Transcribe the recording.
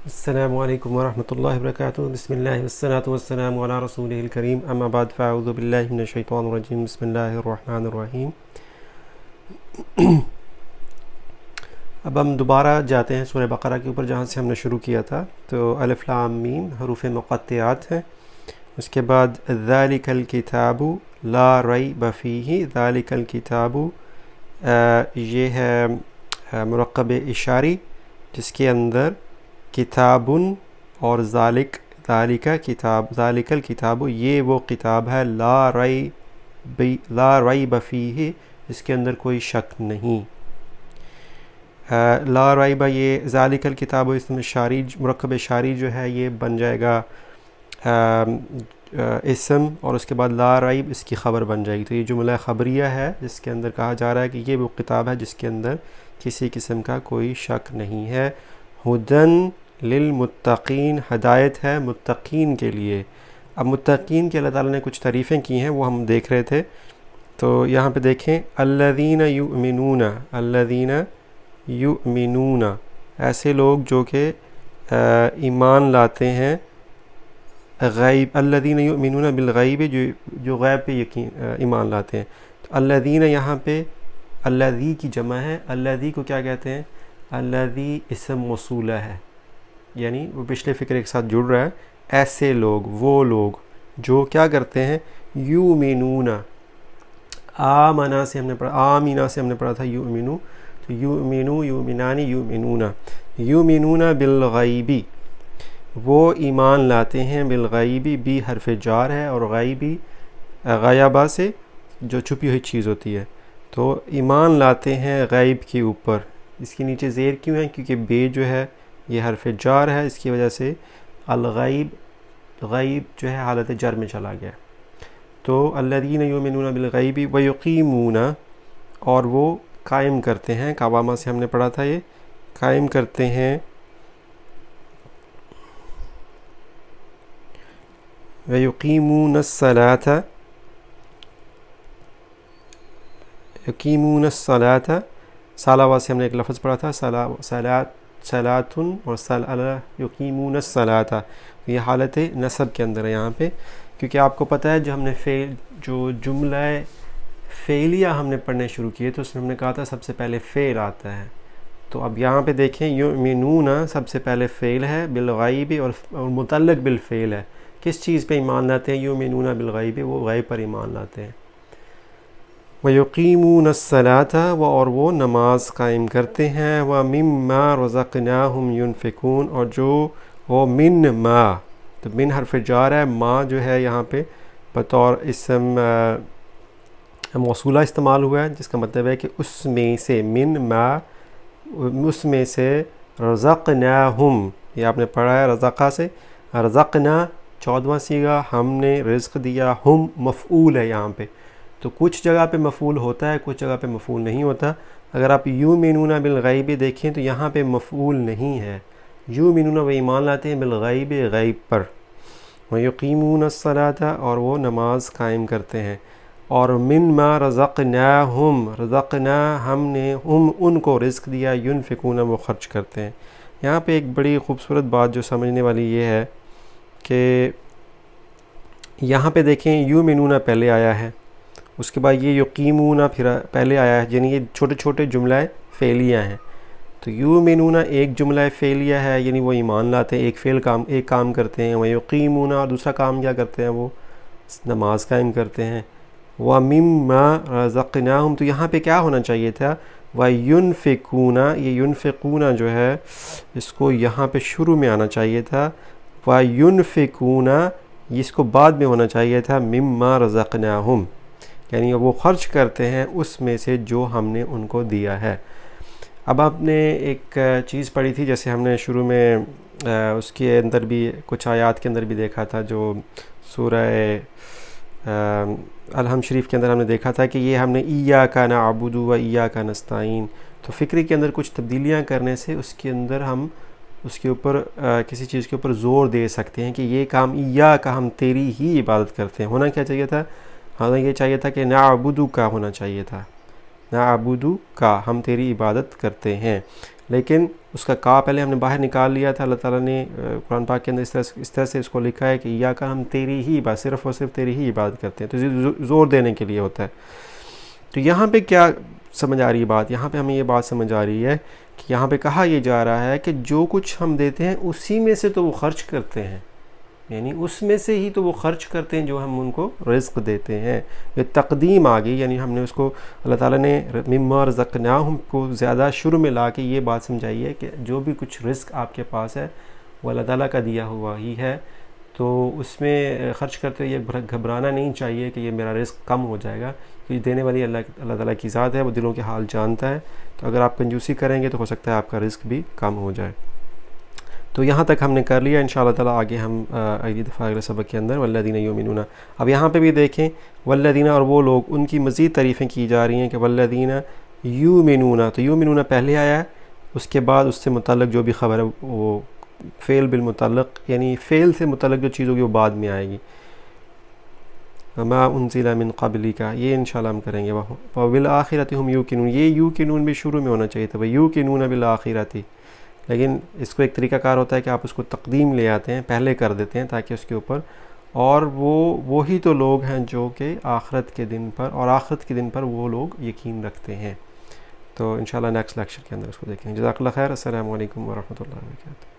السلام علیکم ورحمۃ اللہ وبرکاتہ بسم اللہ والصلاة والسلام علی رسولہ الکریم اما بعد فاعوذ باللہ من الشیطان الرجیم بسم اللہ الرحمن الرحیم۔ اب ہم دوبارہ جاتے ہیں سورہ بقرہ کے اوپر جہاں سے ہم نے شروع کیا تھا۔ تو الف لام میم حروف مقطعات ہیں، اس کے بعد ذالک الکتاب لا ریب فیہ، ذالک الکتاب یہ ہے مرکب اشاری جس کے اندر کتاب اور ذالک کتاب، ذالک الکتاب یہ وہ کتاب ہے لا ریب فیہ، اس کے اندر کوئی شک نہیں۔ لا ریب یہ ذالک الکتاب اسم شاری مرکب شاری جو ہے یہ بن جائے گا اسم، اور اس کے بعد لا ریب اس کی خبر بن جائے گی۔ تو یہ جملہ خبریہ ہے جس کے اندر کہا جا رہا ہے کہ یہ وہ کتاب ہے جس کے اندر کسی قسم کا کوئی شک نہیں ہے۔ ہدن للمتقین، ہدایت ہے متقین کے لیے۔ اب متقین کے اللہ تعالیٰ نے کچھ تعریفیں کی ہیں وہ ہم دیکھ رہے تھے، تو یہاں پہ دیکھیں الذین یؤمنون، ایسے لوگ جو کہ ایمان لاتے ہیں غیب، الذین یؤمنون بالغیب، جو غیب پہ ایمان لاتے ہیں۔ تو الذین یہاں پہ الذی کی جمع ہے، الذی کو کیا کہتے ہیں؟ الذی اسم موصولہ ہے، یعنی وہ پچھلے فکرے کے ساتھ جڑ رہا ہے۔ ایسے لوگ، وہ لوگ جو کیا کرتے ہیں، یؤمنون، آمنا سے ہم نے پڑھا، آمینہ سے ہم نے پڑھا تھا یؤمنو، تو یؤمنو، یؤمنانی، یؤمنون، یؤمنون بالغیبی، وہ ایمان لاتے ہیں بالغیبی، بھی حرف جار ہے، اور غیبی غیبہ سے جو چھپی ہوئی چیز ہوتی ہے، تو ایمان لاتے ہیں غیب کے اوپر۔ اس کے نیچے زیر کیوں ہے؟ کیونکہ بے جو ہے یہ حرف جار ہے، اس کی وجہ سے الغیب، غیب جو ہے حالت جر میں چلا گیا۔ تو الذین یؤمنون بالغیب ویقیمون، اور وہ قائم کرتے ہیں، قوامہ سے ہم نے پڑھا تھا، یہ قائم کرتے ہیں، ویقیمون الصلاۃ، یقیمون الصلاۃ، صلاۃ سے ہم نے ایک لفظ پڑھا تھا، صلاتن اور یقیمون الصلاۃ، یہ حالت نصب کے اندر ہے یہاں پہ، کیونکہ آپ کو پتہ ہے جو ہم نے جو جملہ فعلیہ ہم نے پڑھنے شروع کیے تو اس میں ہم نے کہا تھا سب سے پہلے فعل آتا ہے۔ تو اب یہاں پہ دیکھیں یؤمنون سب سے پہلے فعل ہے، بالغیب اور متعلق بالفعل ہے۔ کس چیز پہ ایمان لاتے ہیں؟ یؤمنون بالغیب، وہ غیب پر ایمان لاتے ہیں۔ وَيُقِيمُونَ الصَّلَاةَ، اور وہ نماز قائم کرتے ہیں، وَمِمَّا رَزَقْنَاهُمْ يُنْفِقُونَ، اور جو وہ من ما، تو من حرف جار ہے، ما جو ہے یہاں پہ بطور اسم موصولہ استعمال ہوا ہے، جس کا مطلب ہے کہ اس میں سے، من ما، اس میں سے، رزقناہم، یہ آپ نے پڑھا ہے رزقہ سے، رزقنا 14واں صیغہ، ہم نے رزق دیا، ہم مفعول ہے یہاں پہ، تو کچھ جگہ پہ مفعول ہوتا ہے، کچھ جگہ پہ مفعول نہیں ہوتا۔ اگر آپ یؤمنون بالغیب دیکھیں تو یہاں پہ مفعول نہیں ہے، یؤمنون وہ ایمان لاتے ہیں بالغیب، غیب پر، ویقیمون الصلاۃ، اور وہ نماز قائم کرتے ہیں، اور مما رزقناہم، رزقنا ہم نے، ہم ان کو رزق دیا، ینفقون وہ خرچ کرتے ہیں۔ یہاں پہ ایک بڑی خوبصورت بات جو سمجھنے والی یہ ہے کہ یہاں پہ دیکھیں یؤمنون پہلے آیا ہے، اس کے بعد یہ یقیمون پھر پہلے آیا ہے، یعنی یہ چھوٹے چھوٹے جملہ فعلیہ ہیں۔ تو یؤمنون ایک جملہ فعلیہ ہے، یعنی وہ ایمان لاتے ہیں، ایک کام کرتے ہیں، وہ یقیمون، اور دوسرا کام کیا کرتے ہیں؟ وہ نماز قائم کرتے ہیں۔ وَمِمَّا رَزَقْنَاهُمْ، تو یہاں پہ کیا ہونا چاہیے تھا؟ وَيُنْفِقُونَ، یہ يُنْفِقُونَ جو ہے اس کو یہاں پہ شروع میں آنا چاہیے تھا، وَيُنْفِقُونَ اس کو بعد میں ہونا چاہیے تھا، مِمَّا رَزَقْنَاهُمْ، یعنی وہ خرچ کرتے ہیں اس میں سے جو ہم نے ان کو دیا ہے۔ اب آپ نے ایک چیز پڑھی تھی، جیسے ہم نے شروع میں اس کے اندر بھی کچھ آیات کے اندر بھی دیکھا تھا، جو سورہ الحم شریف کے اندر ہم نے دیکھا تھا کہ یہ ہم نے ایاک نعبد و ایاک نستعین، تو فکرے کے اندر کچھ تبدیلیاں کرنے سے اس کے اندر ہم اس کے اوپر کسی چیز کے اوپر زور دے سکتے ہیں کہ یہ کام ایاک، ہم تیری ہی عبادت کرتے ہیں۔ ہونا کیا چاہیے تھا؟ ہاں یہ چاہیے تھا کہ نعبد کا ہونا چاہیے تھا، نعبد کا، ہم تیری عبادت کرتے ہیں۔ لیکن اس کا کا پہلے ہم نے باہر نکال لیا تھا. اللہ تعالیٰ نے قرآن پاک کے اندر اس طرح سے اس کو لکھا ہے کہ یا کا ہم تیری ہی عبادت، صرف اور صرف تیری ہی عبادت کرتے ہیں، تو زور دینے کے لیے ہوتا ہے. تو یہاں پہ کیا سمجھ آ رہی ہے بات؟ یہاں پہ ہمیں یہ بات سمجھ آ رہی ہے کہ یہاں پہ کہا یہ جا رہا ہے کہ جو کچھ ہم دیتے ہیں اسی میں سے تو وہ خرچ کرتے ہیں، یعنی اس میں سے ہی تو وہ خرچ کرتے ہیں جو ہم ان کو رزق دیتے ہیں. یہ تقدیم آ گئی، یعنی ہم نے اس کو اللہ تعالیٰ نے مما رزقناہم کو زیادہ شروع میں لا کے یہ بات سمجھائی ہے کہ جو بھی کچھ رزق آپ کے پاس ہے وہ اللہ تعالیٰ کا دیا ہوا ہی ہے، تو اس میں خرچ کرتے ہوئے یہ گھبرانا نہیں چاہیے کہ یہ میرا رزق کم ہو جائے گا، کیونکہ دینے والی اللہ تعالیٰ کی ذات ہے، وہ دلوں کے حال جانتا ہے. تو اگر آپ کنجوسی کریں گے تو ہو سکتا ہے آپ کا رزق بھی کم ہو جائے. تو یہاں تک ہم نے کر لیا. انشاءاللہ تعالیٰ آگے ہم اگلی دفعہ اگلے سبق کے اندر والذین یؤمنون. اب یہاں پہ بھی دیکھیں والذین، اور وہ لوگ، ان کی مزید تعریفیں کی جا رہی ہیں کہ والذین یؤمنون. تو یؤمنون پہلے آیا ہے، اس کے بعد اس سے متعلق جو بھی خبر ہے وہ فعل بالمتعلق، یعنی فعل سے متعلق جو چیز ہوگی وہ بعد میں آئے گی. وما انزل من قبلک، یہ انشاءاللہ ہم کریں گے. وبالآخرۃ هم یوقنون، یہ یوقنون بھی شروع میں ہونا چاہیے تھا، یوقنون بالآخرۃ، لیکن اس کو ایک طریقہ کار ہوتا ہے کہ آپ اس کو تقدیم لے آتے ہیں، پہلے کر دیتے ہیں تاکہ اس کے اوپر، اور وہی تو لوگ ہیں جو کہ آخرت کے دن پر، اور آخرت کے دن پر وہ لوگ یقین رکھتے ہیں. تو انشاءاللہ نیکسٹ لیکچر کے اندر اس کو دیکھیں. جزاک اللہ خیر. السلام علیکم ورحمۃ اللہ وبرکاتہ.